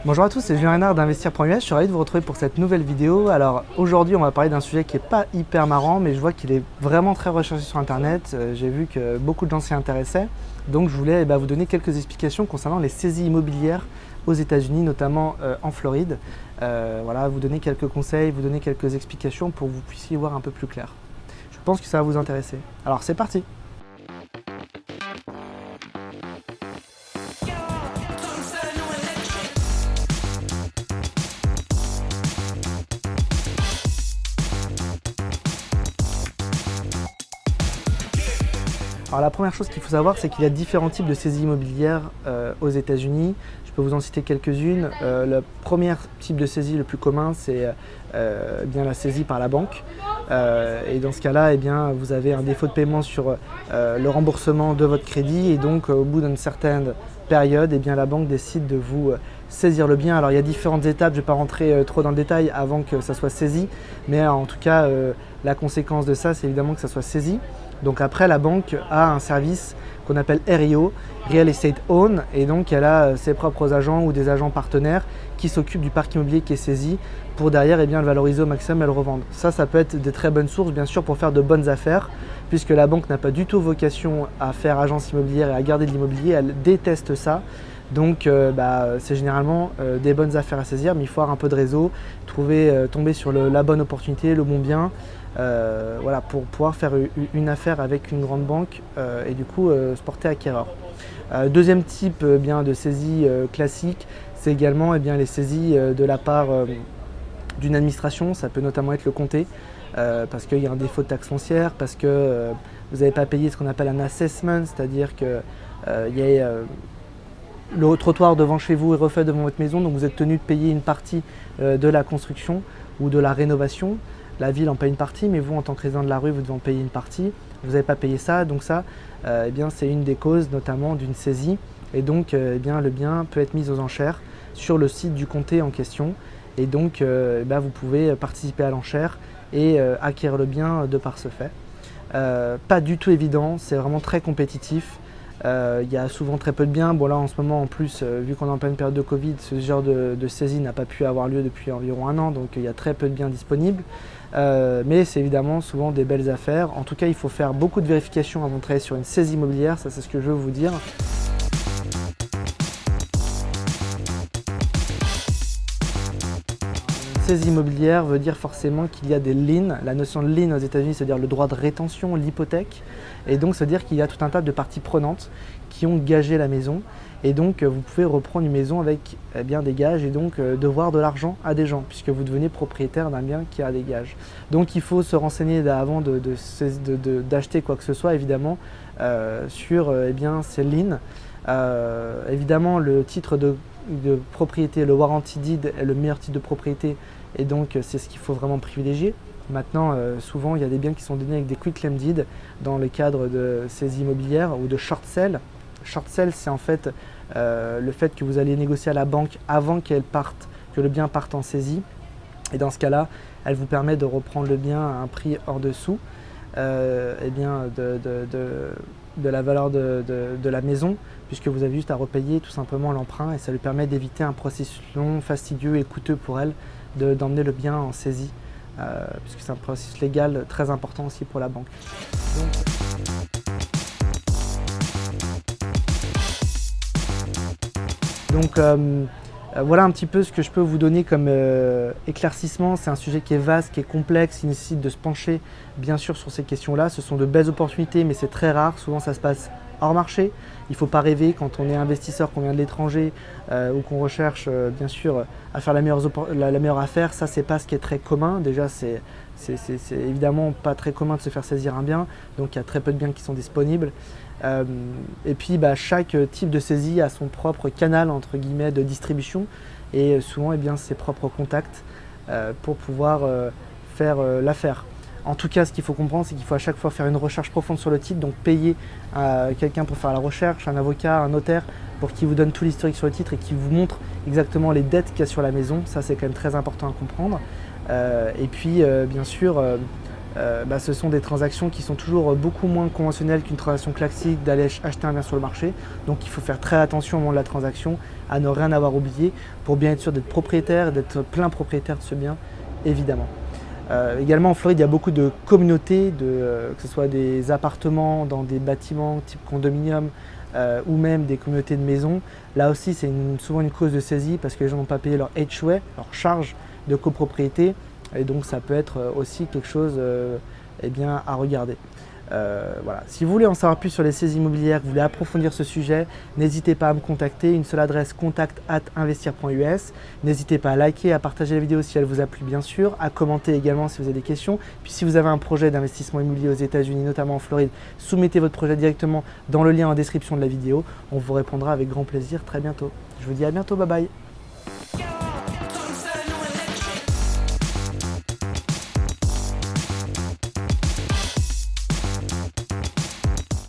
Bonjour à tous, c'est Julien Renard d'Investir.us. Je suis ravi de vous retrouver pour cette nouvelle vidéo. Alors aujourd'hui, on va parler d'un sujet qui n'est pas hyper marrant, mais je vois qu'il est vraiment très recherché sur Internet. J'ai vu que beaucoup de gens s'y intéressaient. Donc je voulais vous donner quelques explications concernant les saisies immobilières aux États-Unis, notamment en Floride. Voilà, vous donner quelques conseils, vous donner quelques explications pour que vous puissiez voir un peu plus clair. Je pense que ça va vous intéresser. Alors c'est parti! Alors la première chose qu'il faut savoir, c'est qu'il y a différents types de saisies immobilières aux États-Unis. Je peux vous en citer quelques-unes. Le premier type de saisie le plus commun, c'est la saisie par la banque. Et dans ce cas-là, vous avez un défaut de paiement sur le remboursement de votre crédit et donc au bout d'une certaine période, la banque décide de vous saisir le bien. Alors il y a différentes étapes, je ne vais pas rentrer trop dans le détail avant que ça soit saisi, mais en tout cas la conséquence de ça, c'est évidemment que ça soit saisi. Donc après, la banque a un service qu'on appelle REO, Real Estate Own, et donc elle a ses propres agents ou des agents partenaires qui s'occupent du parc immobilier qui est saisi pour derrière le valoriser au maximum et le revendre. Ça peut être des très bonnes sources bien sûr pour faire de bonnes affaires, puisque la banque n'a pas du tout vocation à faire agence immobilière et à garder de l'immobilier, elle déteste ça. Donc c'est généralement des bonnes affaires à saisir, mais il faut avoir un peu de réseau, tomber sur la bonne opportunité, le bon bien, pour pouvoir faire une affaire avec une grande banque et du coup se porter acquéreur. Deuxième type de saisie classique, c'est également les saisies de la part d'une administration. Ça peut notamment être le comté, parce qu'il y a un défaut de taxe foncière, parce que vous n'avez pas payé ce qu'on appelle un assessment, c'est-à-dire que le trottoir devant chez vous est refait devant votre maison, donc vous êtes tenu de payer une partie de la construction ou de la rénovation. La ville en paye une partie, mais vous, en tant que résident de la rue, vous devez en payer une partie. Vous n'avez pas payé ça, donc ça, c'est une des causes notamment d'une saisie. Et donc, le bien peut être mis aux enchères sur le site du comté en question. Et donc, vous pouvez participer à l'enchère et acquérir le bien de par ce fait. Pas du tout évident, c'est vraiment très compétitif. Il y a souvent très peu de biens. Bon là en ce moment en plus, vu qu'on est en pleine période de Covid, ce genre de saisie n'a pas pu avoir lieu depuis environ un an, donc il y a très peu de biens disponibles. Mais c'est évidemment souvent des belles affaires. En tout cas, il faut faire beaucoup de vérifications avant de travailler sur une saisie immobilière, ça c'est ce que je veux vous dire. Saisie immobilière veut dire forcément qu'il y a des liens. La notion de lien aux États-Unis, c'est-à-dire le droit de rétention, l'hypothèque. Et donc, c'est-à-dire qu'il y a tout un tas de parties prenantes qui ont gagé la maison. Et donc, vous pouvez reprendre une maison avec des gages et donc devoir de l'argent à des gens, puisque vous devenez propriétaire d'un bien qui a des gages. Donc, il faut se renseigner avant d'acheter quoi que ce soit, évidemment, sur ces liens. Évidemment, le titre de propriété, le warranty deed est le meilleur titre de propriété et donc c'est ce qu'il faut vraiment privilégier. Maintenant, souvent il y a des biens qui sont donnés avec des quick claim deed dans le cadre de saisie immobilière ou de short sale. Short sale, c'est en fait le fait que vous allez négocier à la banque avant que le bien parte en saisie. Et dans ce cas-là, elle vous permet de reprendre le bien à un prix hors dessous de la valeur de la maison, puisque vous avez juste à repayer tout simplement l'emprunt et ça lui permet d'éviter un processus long, fastidieux et coûteux pour elle d'emmener le bien en saisie, puisque c'est un processus légal très important aussi pour la banque. Donc voilà un petit peu ce que je peux vous donner comme éclaircissement. C'est un sujet qui est vaste, qui est complexe, qui nécessite de se pencher bien sûr sur ces questions-là. Ce sont de belles opportunités, mais c'est très rare. Souvent ça se passe hors marché. Il ne faut pas rêver quand on est investisseur, qu'on vient de l'étranger ou qu'on recherche bien sûr à faire la meilleure affaire. Ça, c'est pas ce qui est très commun. Déjà, c'est évidemment pas très commun de se faire saisir un bien. Donc il y a très peu de biens qui sont disponibles. Et puis chaque type de saisie a son propre canal entre guillemets de distribution et souvent ses propres contacts pour pouvoir faire l'affaire. En tout cas, ce qu'il faut comprendre, c'est qu'il faut à chaque fois faire une recherche profonde sur le titre, donc payer quelqu'un pour faire la recherche, un avocat, un notaire, pour qu'il vous donne tout l'historique sur le titre et qu'il vous montre exactement les dettes qu'il y a sur la maison. Ça, c'est quand même très important à comprendre. Et puis, bien sûr, ce sont des transactions qui sont toujours beaucoup moins conventionnelles qu'une transaction classique d'aller acheter un bien sur le marché. Donc il faut faire très attention au moment de la transaction, à ne rien avoir oublié pour bien être sûr d'être propriétaire, d'être plein propriétaire de ce bien, évidemment. Également en Floride, il y a beaucoup de communautés, que ce soit des appartements dans des bâtiments type condominium ou même des communautés de maisons. Là aussi, c'est souvent une cause de saisie parce que les gens n'ont pas payé leur HOA, leur charge de copropriété. Et donc ça peut être aussi quelque chose à regarder. Voilà. Si vous voulez en savoir plus sur les saisies immobilières, vous voulez approfondir ce sujet, n'hésitez pas à me contacter. Une seule adresse, contact@investir.us. N'hésitez pas à liker, à partager la vidéo si elle vous a plu bien sûr, à commenter également si vous avez des questions. Puis si vous avez un projet d'investissement immobilier aux États-Unis, notamment en Floride, soumettez votre projet directement dans le lien en description de la vidéo. On vous répondra avec grand plaisir très bientôt. Je vous dis à bientôt, bye bye.